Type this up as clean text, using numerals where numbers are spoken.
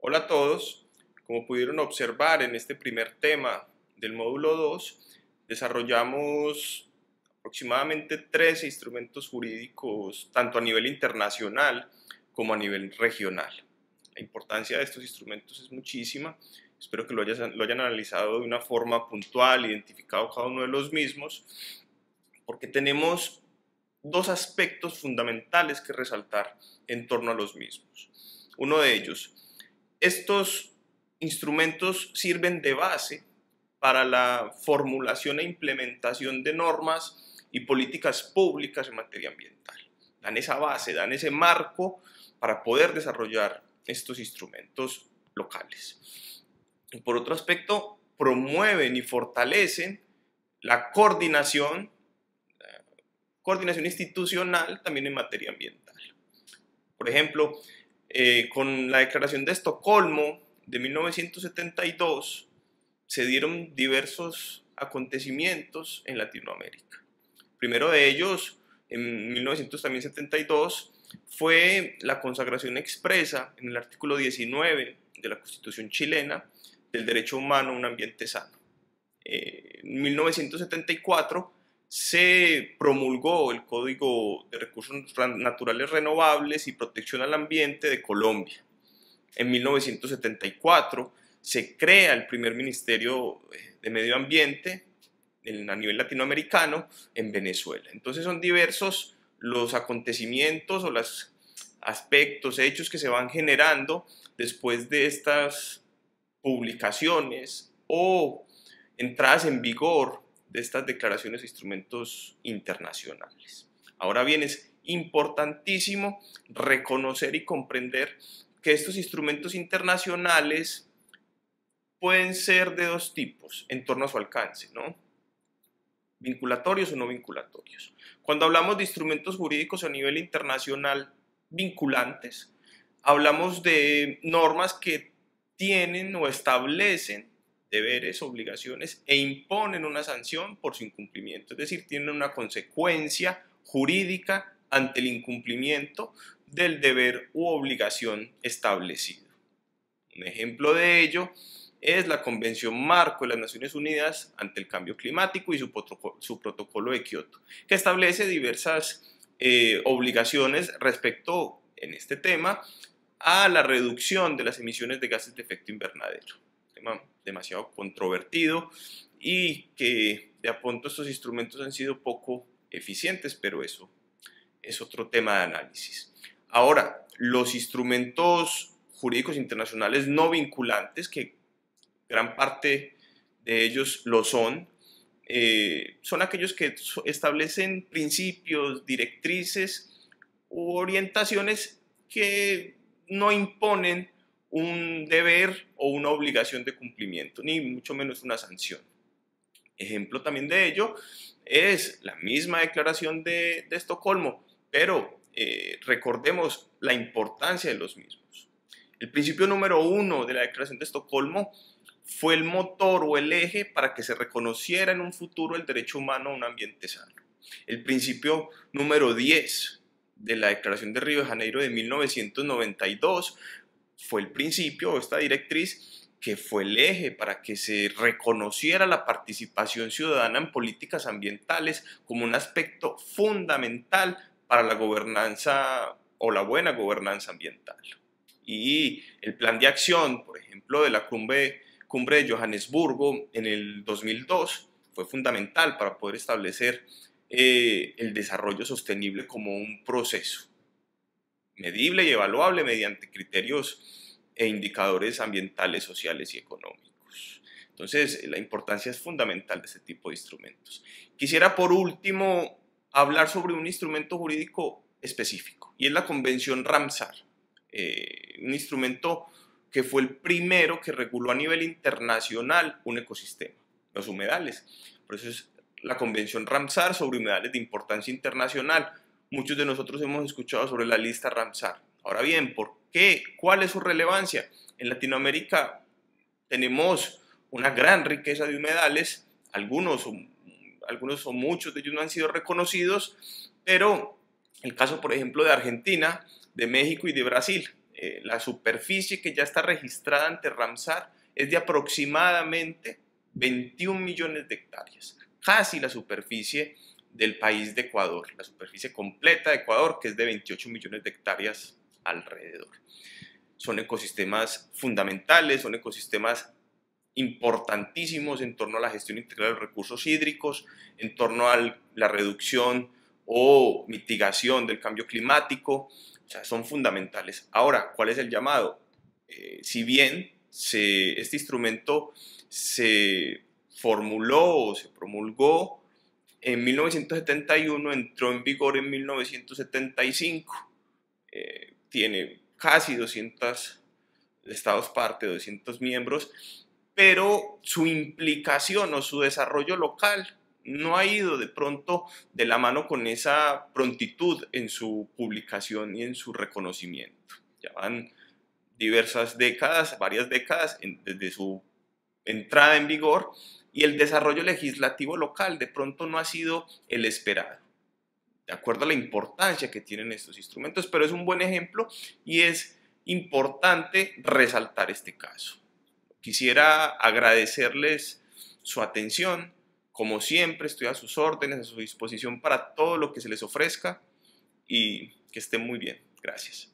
Hola a todos. Como pudieron observar en este primer tema del módulo 2, desarrollamos aproximadamente 13 instrumentos jurídicos, tanto a nivel internacional como a nivel regional. La importancia de estos instrumentos es muchísima. Espero que lo hayan analizado de una forma puntual, identificado cada uno de los mismos, porque tenemos dos aspectos fundamentales que resaltar en torno a los mismos. Uno de ellos, estos instrumentos sirven de base para la formulación e implementación de normas y políticas públicas en materia ambiental. Dan esa base, dan ese marco para poder desarrollar estos instrumentos locales. Y por otro aspecto, promueven y fortalecen la coordinación institucional también en materia ambiental. Por ejemplo, con la Declaración de Estocolmo de 1972 se dieron diversos acontecimientos en Latinoamérica. El primero de ellos, en 1972, fue la consagración expresa en el artículo 19 de la Constitución chilena del derecho humano a un ambiente sano. En 1974 se promulgó el Código de Recursos Naturales Renovables y Protección al Ambiente de Colombia. En 1974 se crea el primer Ministerio de Medio Ambiente a nivel latinoamericano en Venezuela. Entonces son diversos los acontecimientos o los aspectos, hechos que se van generando después de estas publicaciones o entradas en vigor de estas declaraciones e instrumentos internacionales. Ahora bien, es importantísimo reconocer y comprender que estos instrumentos internacionales pueden ser de dos tipos en torno a su alcance, ¿no? Vinculatorios o no vinculatorios. Cuando hablamos de instrumentos jurídicos a nivel internacional vinculantes, hablamos de normas que tienen o establecen deberes, obligaciones e imponen una sanción por su incumplimiento, es decir, tienen una consecuencia jurídica ante el incumplimiento del deber u obligación establecido. Un ejemplo de ello es la Convención Marco de las Naciones Unidas ante el Cambio Climático y su protocolo de Kioto, que establece diversas obligaciones respecto, en este tema, a la reducción de las emisiones de gases de efecto invernadero. Un tema demasiado controvertido y que de a pronto estos instrumentos han sido poco eficientes, pero eso es otro tema de análisis. Ahora, los instrumentos jurídicos internacionales no vinculantes, que gran parte de ellos lo son aquellos que establecen principios, directrices u orientaciones que no imponen un deber o una obligación de cumplimiento, ni mucho menos una sanción. Ejemplo también de ello es la misma declaración de Estocolmo, pero recordemos la importancia de los mismos. El principio número 1 de la Declaración de Estocolmo fue el motor o el eje para que se reconociera en un futuro el derecho humano a un ambiente sano. El principio número 10 de la Declaración de Río de Janeiro de 1992 fue el principio o esta directriz que fue el eje para que se reconociera la participación ciudadana en políticas ambientales como un aspecto fundamental para la gobernanza o la buena gobernanza ambiental. Y el plan de acción, por ejemplo, de la cumbre de Johannesburgo en el 2002 fue fundamental para poder establecer el desarrollo sostenible como un proceso medible y evaluable mediante criterios e indicadores ambientales, sociales y económicos. Entonces, la importancia es fundamental de este tipo de instrumentos. Quisiera, por último, hablar sobre un instrumento jurídico específico, y es la Convención Ramsar, un instrumento que fue el primero que reguló a nivel internacional un ecosistema, los humedales. Por eso es la Convención Ramsar sobre humedales de importancia internacional. Muchos de nosotros hemos escuchado sobre la lista Ramsar. Ahora bien, ¿por qué? ¿Cuál es su relevancia? En Latinoamérica tenemos una gran riqueza de humedales, algunos o muchos de ellos no han sido reconocidos, pero el caso, por ejemplo, de Argentina, de México y de Brasil la superficie que ya está registrada ante Ramsar es de aproximadamente 21 millones de hectáreas, casi la superficie del país de Ecuador, la superficie completa de Ecuador, que es de 28 millones de hectáreas alrededor. Son ecosistemas fundamentales, son ecosistemas importantísimos en torno a la gestión integral de los recursos hídricos, en torno a la reducción o mitigación del cambio climático, o sea, son fundamentales. Ahora, ¿cuál es el llamado? Si bien este instrumento se formuló o se promulgó en 1971, entró en vigor en 1975, tiene casi 200 estados parte, 200 miembros, pero su implicación o su desarrollo local no ha ido de pronto de la mano con esa prontitud en su publicación y en su reconocimiento. Ya van diversas décadas, varias décadas desde su entrada en vigor, y el desarrollo legislativo local de pronto no ha sido el esperado, de acuerdo a la importancia que tienen estos instrumentos, pero es un buen ejemplo y es importante resaltar este caso. Quisiera agradecerles su atención. Como siempre, estoy a sus órdenes, a su disposición para todo lo que se les ofrezca y que estén muy bien. Gracias.